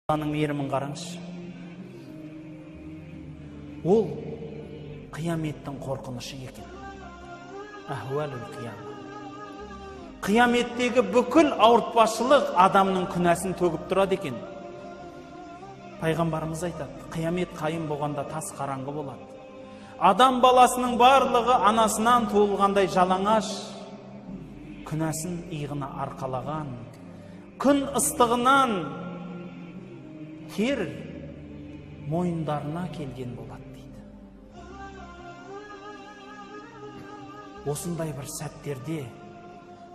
Алланың мейірімін қараңызшы. Ол қияметтің қорқынышы екен. Ахуалул қияма. Қияметтегі бүкіл ауыртпашылық адамның күнәсін төгіп тұрады екен. Пайғамбарымыз айтады, қиямет қайым болғанда тас қараңғы болады. Адам баласының барлығы анасынан туылғандай жалаңаш, күнәсін иығына арқалаған, күн ыстығынан тер мойындарына келген болады дейді. Осындай бір сәттерде,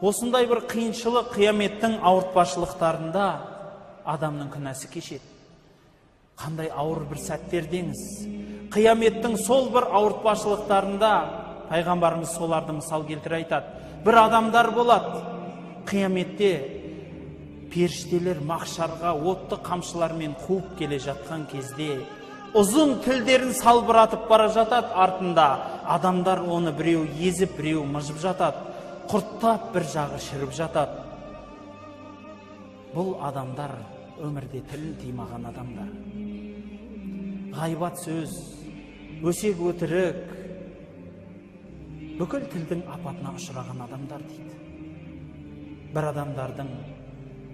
осындай бір қиыншылық қияметтің ауыртпашылықтарында адамның күнәсі кешеді. Қандай ауыр бір сәттердеңіз. Қияметтің сол бір ауыртпашылықтарында пайғамбарымыз соларды мысал келтіре айтады. Бір адамдар болады, қияметте періштелер мақшарға отты қамшылармен қуып келе жатқан кезде ұзын тілдерін салбыратып бара жатады, артында адамдар оны біреу езіп, біреу мыжып жатады, құрттап бір жағы шіріп жатады. Бұл адамдар өмірде тілін тимаған адамдар. Ғайбат сөз, өсек өтірік, бүкіл тілдің апатына ұшыраған адамдар дейді. Бір адамдардың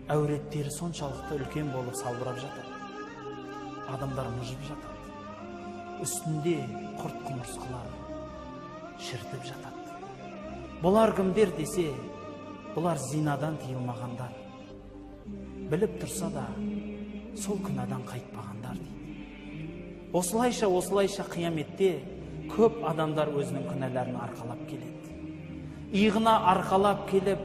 әуреттері соншалықты үлкен болып салбырап жатады. Адамдар мұжып жатады. Үстінде құрт құмырсқалар шіртіп жатады. Бұлар кімдер десе, бұлар зинадан тыйылмағандар. Біліп тұрса да, сол күнәдан қайтпағандар дейді. Осылайша қияметте көп адамдар өзінің күнәләрін арқалап келеді. Иығына арқалап келіп,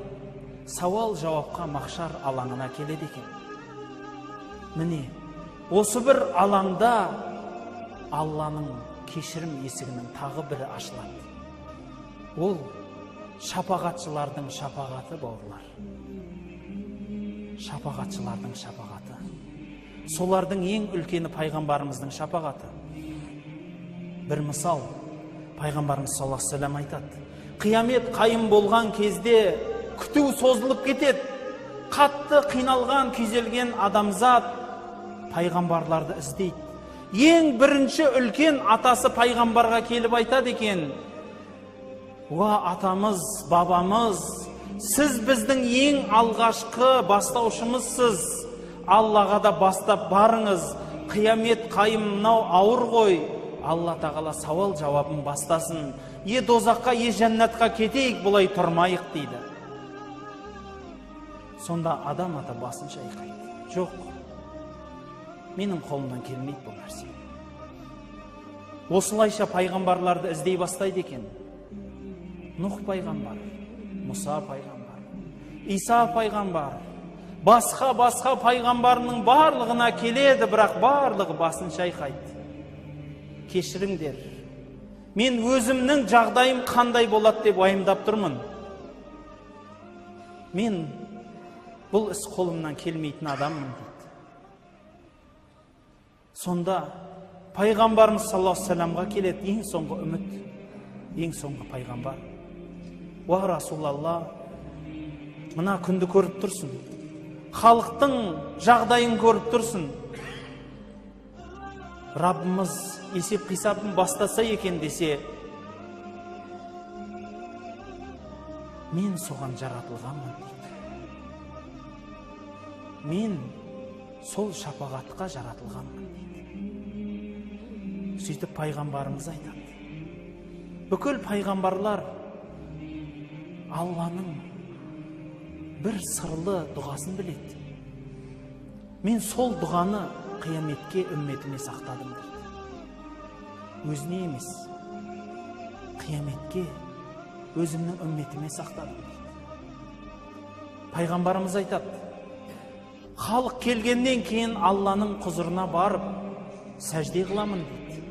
сауал жауапқа мақшар алаңына келеді екен. Міне, осы бір алаңда Алланың кешірім есігінің тағы бірі ашылады. Ол шапағатшылардың шапағаты, бауырлар. Шапағатшылардың шапағаты. Солардың ең үлкені пайғамбарымыздың шапағаты. Бір мысал, пайғамбарымыз саллаллаху алейхи ва саллям айтады. Қиямет қайым болған кезде күту созылып кетеді. Қатты қиналған, күйзелген адамзат пайғамбарларды іздейді. Ең бірінші үлкен атасы пайғамбарға келіп айтады екен: "Уа атамыз, бабамыз, сіз біздің ең алғашқы бастаушымызсыз. Аллаға да бастап барыңыз. Қиямет қайым мынау ауыр ғой. Алла тағала сауал жауабын бастасын. Е дозаққа, е жәннатқа кетейік, бұлай тұрмайық" дейді. Сонда адам ата басын шайқайды. Жоқ, менің қолымнан келмейді бұл нәрсе. Осылайша пайғамбарларды іздей бастайды екен. Нұх пайғамбар, Мұса пайғамбар, Иса пайғамбар, басқа пайғамбарының барлығына келеді, бірақ барлығы басын шайқайды. Кешіріңдер, мен өзімнің жағдайым қандай болады деп уайымдап тұрмын. Мен бұл іс қолымнан келмейтін адаммын дейді. Сонда пайғамбарымыз саллаллаху алейхи ва саллямға келеді ең соңғы үміт, ең соңғы пайғамбар. Уа Расулалла, мына күнді көріп тұрсың, халықтың жағдайын көріп тұрсың. Раббымыз есеп қисабын бастаса екен десе, мен соған жаратылғанмын дейді. Мен сол шапағатқа жаратылғанмын дейді. Сөйтіп пайғамбарымыз айтады. Бүкіл пайғамбарлар Алланың бір сырлы дұғасын біледі. Мен сол дұғаны қияметке үмметіме сақтадым дейді. Өзіне емес, қияметке өзімнің үмметіме сақтадым дейді. Пайғамбарымыз айтады, халық келгеннен кейін Алланың құзырына барып сәжде қыламын дейді.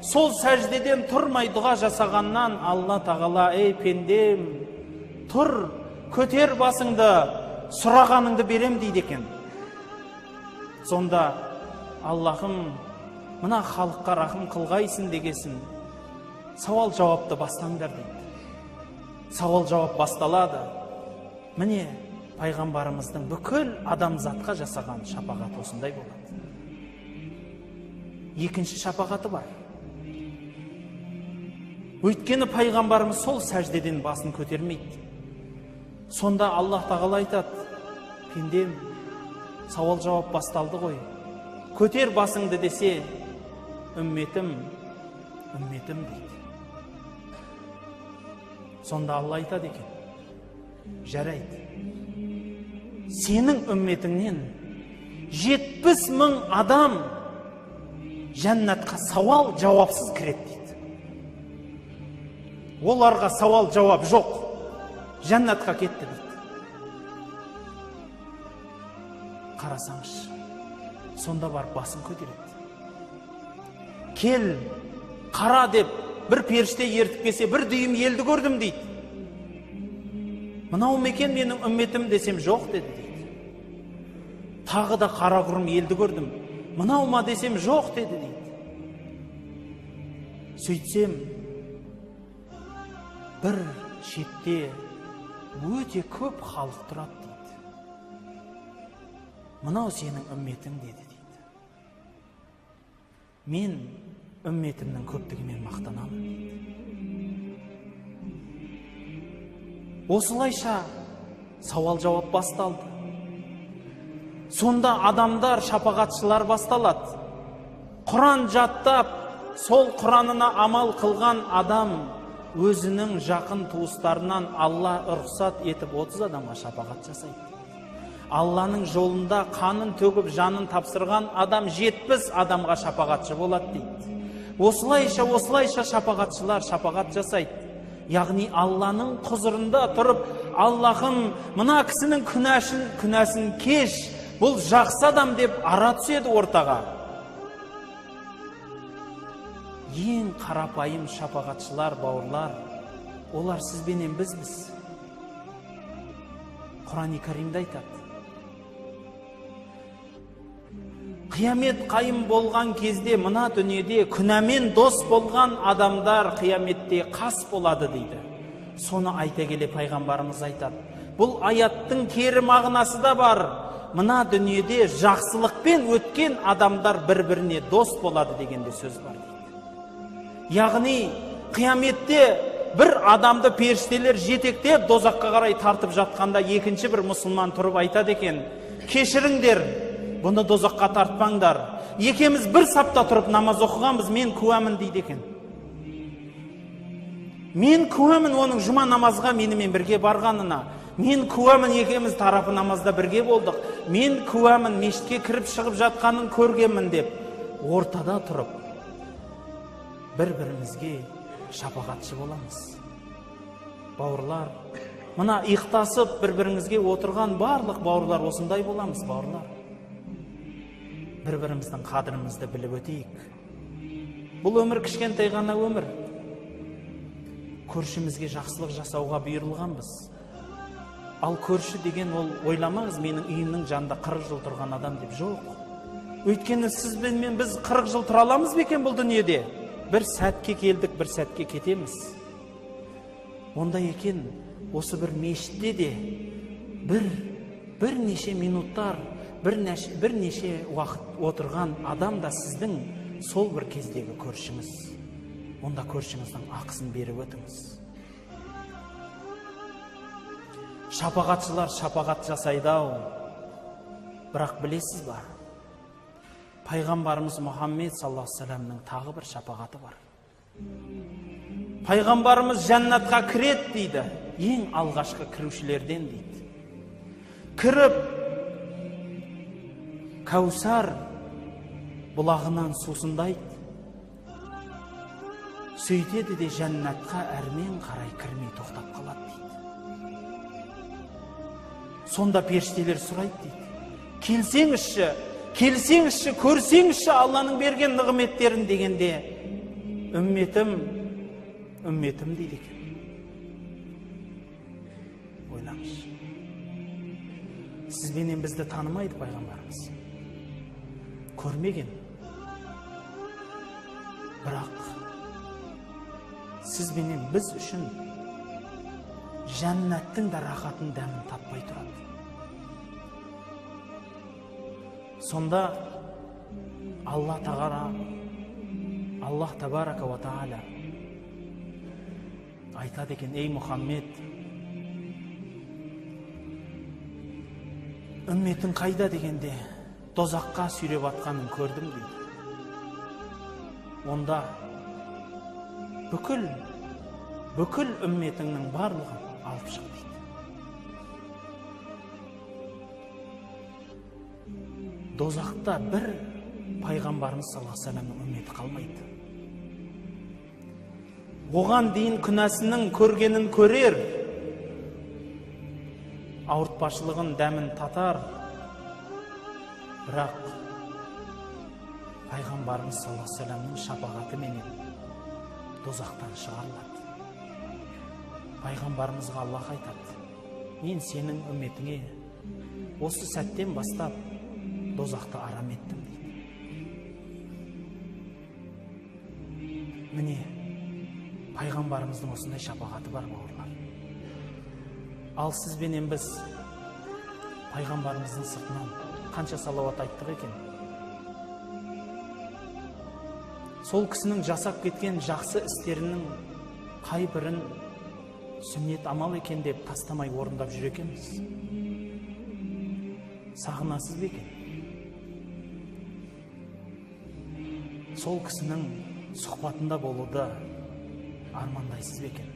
Сол сәждеден тұрмай дұға жасағаннан Алла тағала: "Ей пендем, тұр, көтер басыңды, сұрағаныңды берем" дейді екен. Сонда Аллахым, мына халыққа рахым қылғайсың дегесін, сауал жауапты бастаңдар дейді. Сауал жауап басталады. Міне, пайғамбарымыздың бүкіл адамзатқа жасаған шапағаты осындай болады. Екінші шапағаты бар. Өйткені пайғамбарымыз сол сәждеден басын көтермейді. Сонда Аллах тағала айтады: пендем, сауал жауап басталды ғой, көтер басыңды десе, үмметім, үмметім дейді. Сонда Алла айтады екен: жарайды, сенің үмметіңнен 70 000 адам жәннатқа сауал жауапсыз кіреді дейді. Оларға сауал жауап жоқ, жәннатқа кетті дейді. Қарасаңыз, сонда барып басын көтереді. Кел, қара деп бір періште ертіп келсе, бір дүйім елді көрдім дейді. Мынау мекен менің үмметім десем, жоқ деді дейді. Тағы да қара құрым елді көрдім. Мынау ма десем, жоқ деді дейді. Сөйтсем, бір шетте өте көп халық тұрады дейді. Мынау сенің үмметің деді дейді. Мен үмметімнің көптігімен мақтанамын дейді. Осылайша сауал жауап басталды. Сонда адамдар, шапағатшылар басталады. Құран жаттап, сол Құранына амал қылған адам өзінің жақын туыстарынан Алла рұқсат етіп 30 адамға шапағат жасайды. Алланың жолында қанын төгіп жанын тапсырған адам 70 адамға шапағатшы болады дейді. Осылайша шапағатшылар шапағат жасайды. Яғни Алланың құзырында тұрып, Аллахым, мына кісінің күнәсін кеш, бұл жақсы адам деп ара түседі ортаға. Ең қарапайым шапағатшылар, бауырлар, олар сізбенен бізбіз. Құран-ы Каримде айтады: қиямет қайым болған кезде, мына дүниеде күнәмен дос болған адамдар қияметте қас болады дейді. Соны айта келе пайғамбарымыз айтады: бұл аяттың кері мағынасы да бар. Мына дүниеде жақсылықпен өткен адамдар бір-біріне дос болады дегенде сөз бар дейді. Яғни қияметте бір адамды періштелер жетектеп дозаққа қарай тартып жатқанда, екінші бір мұсылман тұрып айтады екен: кешіріңдер, бұны дозаққа тартпаңдар. Екеміз бір сапта тұрып намаз оқығанбыз, мен куәмін дейді екен. Мен куәмін оның жұма намазға менімен бірге барғанына. Мен куәмін екеміз тарапы намазда бірге болдық. Мен куәмін мешітке кіріп шығып жатқанын көргенмін деп, ортада тұрып бір-бірімізге шапағатшы боламыз. Бауырлар, мына иықтасып бір-біріңізге отырған барлық бауырлар осындай боламыз, бауырлар. Бір-біріміздің қадірімізді біліп өтейік. Бұл өмір кішкентай ғана өмір. Көршімізге жақсылық жасауға бұйырылғанбыз. Ал көрші деген ол, ойламаңыз, менің үйімнің жанында 40 жыл тұрған адам деп, жоқ. Өйткені сіз бен мен біз 40 жыл тұра аламыз бекен бұл дүниеде? Бір сәтке келдік, бір сәтке кетеміз. Онда екен, осы бір мешітте де бірнеше минуттар, бірнеше уақыт отырған адам да сіздің сол бір кездегі көршіңіз. Онда көршіңіздің ақысын беріп өтіңіз. Шапағатшылар шапағат жасайды-ау. Бірақ білесіз ба? Пайғамбарымыз Мұхаммед саллаллаху алейхи вассаламның тағы бір шапағаты бар. Пайғамбарымыз жәннатқа кіреді дейді, ең алғашқы кірушілерден дейді. Кіріп, Кәусар бұлағынан сусындайды. Сөйтеді де жәннатқа әрмен қарай кірмей тоқтап қалады дейді. Сонда періштелер сұрайды дейді: келсеңізші, көрсеңізші Алланың берген нығметтерін дегенде, үмметім дейді екен. Ойлаңыз. Сізбенен бізді танымайды пайғамбарымыз. Көрмеген. Бірақ сізбенен біз үшін жәннаттың да рахатын дәмін таппай тұрады. Сонда Аллах табарака ва тааля айтады екен: ей Мұхаммед, үмметің қайда дегенде, дозаққа сүйреп атқанын көрдім дейді. Онда бүкіл үмметіңнің барлығын алып шық дейді. Дозақта бір пайғамбарымыз саллаллаху алейхи ва салламның үмметі қалмайды. Оған дейін күнәсінің көргенін көрер, ауыртпашылығын дәмін татар, бірақ пайғамбарымыз саллаллаху алейхи ва салламның шапағаты менен дозақтан шығарылады. Пайғамбарымызға Аллах айтады: мен сенің үмметіңе осы сәттен бастап дозақты арам еттім дейді. Міне, пайғамбарымыздың осындай шапағаты бар, бауырлар. Ал сізбенен біз пайғамбарымыздың сыртынан қанша салауат айттық екен? Сол кісінің жасап кеткен жақсы істерінің қай бірін сүннет амал екен деп тастамай орындап жүр екенбіз? Сағынасыз ба екен? Сол кісінің сұхбатында болуды армандайсыз ба екен?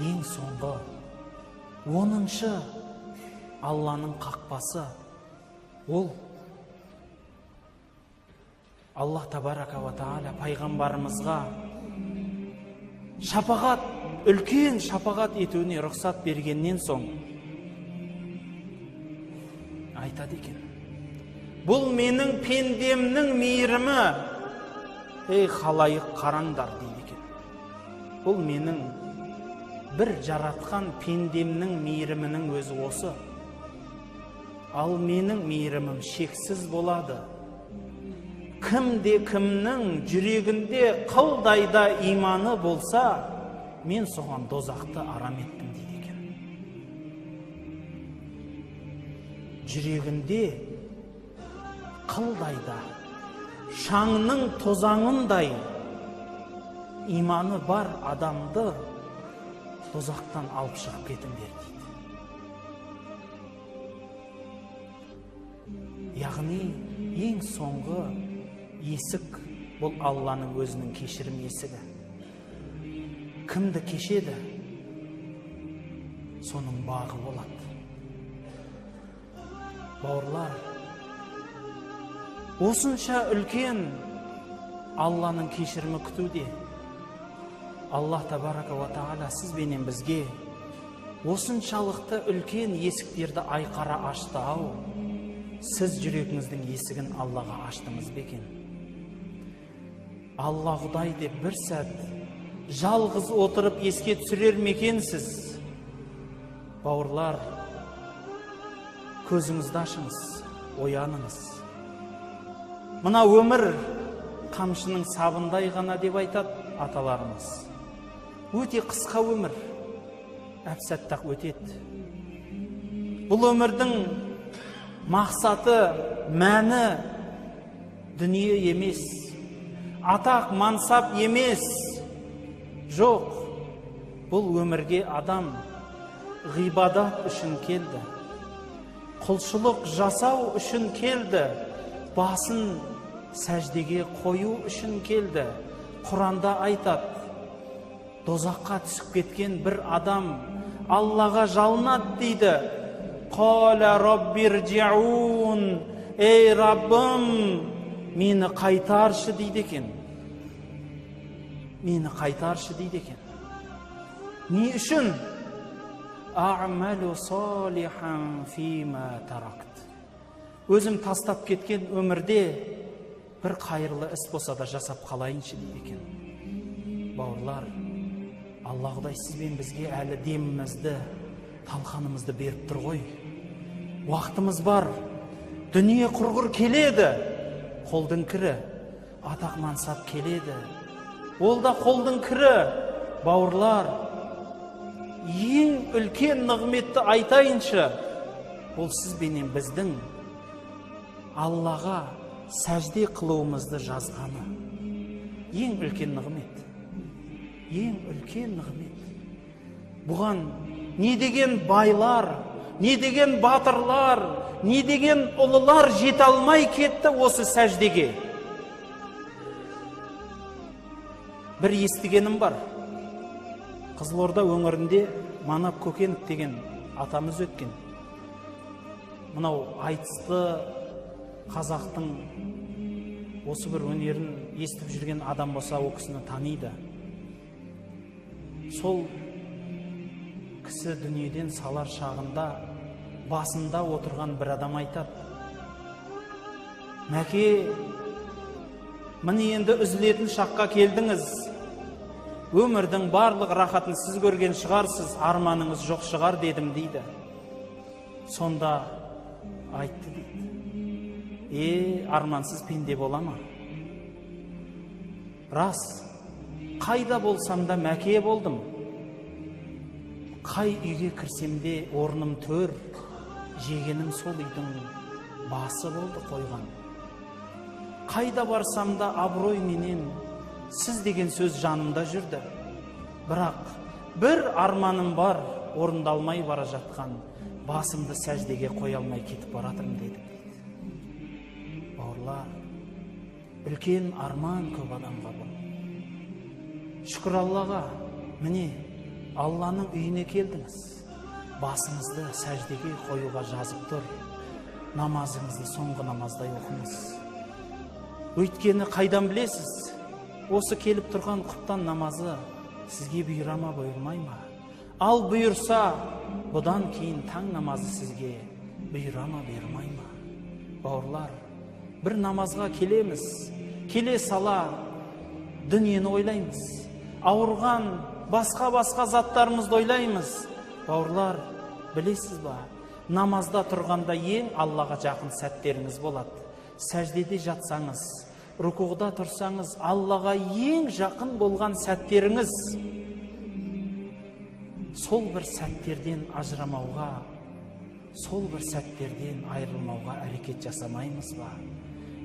Ең соңғы 10-шы Алланың қақпасы ол Аллах табарака ва тааля пайғамбарымызға шапағат, үлкен шапағат етуіне рұқсат бергеннен соң айтады екен: бұл менің пендемнің мейірімі, ей халайық қараңдар дейді екен. Бұл менің бір жаратқан пендемнің мейірімінің өзі осы. Ал менің мейірімім шексіз болады. Кімде кімнің жүрегінде қылдайда иманы болса, мен соған дозақты арам еттім дейді екен. Жүрегінде қылдайда шаңның тозаңындай иманы бар адамды дозақтан алып шығып кетіңдер дейді. Яғни ең соңғы есік бұл Алланың өзінің кешірім есігі. Кімді кешеді, соның бағы болады. Бауырлар, осынша үлкен Алланың кешірімі күтуде. Аллах табарака ва тааля сізбенен бізге осыншалықты үлкен есіктерді айқара ашты ау. Сіз жүрегіңіздің есігін Аллаға аштыңыз бекен? Алла Құдай деп бір сәт жалғыз отырып еске түсірер мекенсіз? Бауырлар, көзіңізді ашыңыз, ояныңыз. Мына өмір қамшының сабындай ғана деп айтады аталарымыз. Өте қысқа өмір, әп-сәттақ өтеді. Бұл өмірдің мақсаты, мәні дүние емес, атақ, мансап емес. Жоқ, бұл өмірге адам ғибадат үшін келді, құлшылық жасау үшін келді, басын сәждеге қою үшін келді. Құранда айтады, дозаққа түсіп кеткен бір адам Аллаға жалынады дейді. Қала раббирджиун, ей Раббым, мені қайтаршы дейді екен. Мені қайтаршы дейді екен. Не үшін? А'малу салихан фима таракт. Өзім тастап кеткен өмірде бір қайырлы іс болса да жасап қалайыншы дейді екен. Бауырлар, Алла Құдай сізбен бізге әлі демімізді, талқанымызды беріп тұр ғой. Уақытымыз бар, дүние құрғыр келеді, қолдың кірі, атақ мансап келеді, ол да қолдың кірі. Бауырлар, ең үлкен нығметті айтайыншы, ол сіз бенен біздің Аллаға сәжде қылуымызды жазғаны. Ең үлкен нығмет. Ең үлкен нығмет. Бұған не деген байлар, не деген батырлар, не деген ұлылар жете алмай кетті осы сәждеге. Бір естігенім бар. Қызылорда өңірінде Манап Көкенов деген атамыз өткен. Мынау айтысты қазақтың осы бір өнерін естіп жүрген адам болса, о кісіні таниды. Сол кісі дүниеден салар шағында басында отырған бір адам айтады: "Мәке, міне енді үзілетін шаққа келдіңіз. Өмірдің барлық рахатын сіз көрген шығарсыз, арманыңыз жоқ шығар дедім" дейді. Сонда айтты дейді: армансыз пенде бола ма? Рас, қайда болсам да мәке болдым. Қай үйге кірсем де орным төр, жегенім сол үйдің басы болды қойған. Қайда барсам да абырой менен сіз деген сөз жанымда жүрді. Бірақ бір арманым бар, орындалмай бара жатқан, басымды сәждеге қоя алмай кетіп баратырмын деді. Бауырлар, үлкен арман көп адамға бұл. Шүкір Аллаға, міне Алланың үйіне келдіңіз. Басыңызды сәждеге қоюға жазып тұр. Намазыңызды соңғы намаздай оқыңыз. Өйткені қайдан білесіз? Осы келіп тұрған құптан намазы сізге бұйыра ма, бұйырмай ма? Ал бұйырса, бұдан кейін таң намазы сізге бұйыра ма, бұйырмай ма? Бауырлар, бір намазға келеміз, келе сала дүниені ойлаймыз. Ауырған басқа заттарымызды ойлаймыз. Бауырлар, білесіз ба, намазда тұрғанда ең Аллаға жақын сәттеріңіз болады. Сәждеде жатсаңыз, рукуғда тұрсаңыз, Аллаға ең жақын болған сәттеріңіз. Сол бір сәттерден ажырамауға, сол бір сәттерден айырылмауға әрекет жасамаймыз ба?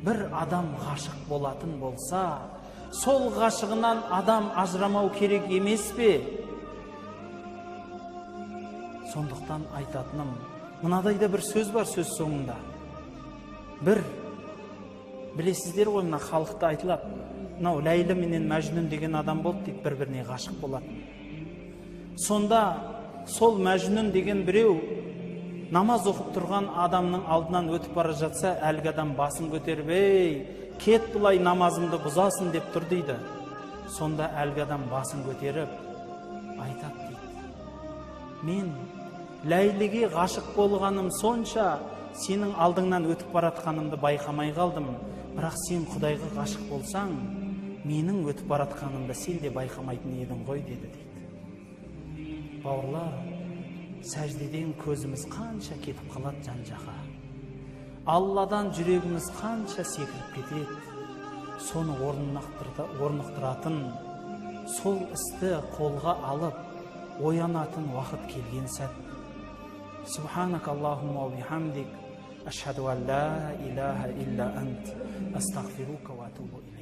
Бір адам ғашық болатын болса, сол ғашығынан адам ажырамау керек емес пе? Сондықтан айтатыным, мынадайда бір сөз бар сөз соңында. Білесіздер ғой, мына халықта айтылады. Мынау Ләйлі менен Мәжнүн деген адам болды дейді, бір-біріне ғашық болатын. Сонда сол Мәжнүн деген біреу намаз оқып тұрған адамның алдынан өтіп бара жатса, әлгі адам басын көтеріп: "Ей, кет бұлай, намазымды бұзасың" деп тұр дейді. Сонда әлгі адам басын көтеріп айтады дейді: "Мен Ләйліге ғашық болғаным сонша, сенің алдыңнан өтіп баратқанымды байқамай қалдым. Бірақ сен Құдайға ғашық болсаң, менің өтіп баратқанымды сен де байқамайтын едің ғой" деді дейді. Бауырлар, сәждеден көзіміз қанша кетіп қалады жан-жаққа. Алладан жүрегіміз қанша секіріп кетеді. Соны орнықтыратын, сол істі қолға алып оянатын уақыт келген сәт. Субханак Аллахумма ва бихамдик, ашхаду ан ла илаха илля ант, астағфирука ва атубу илейк.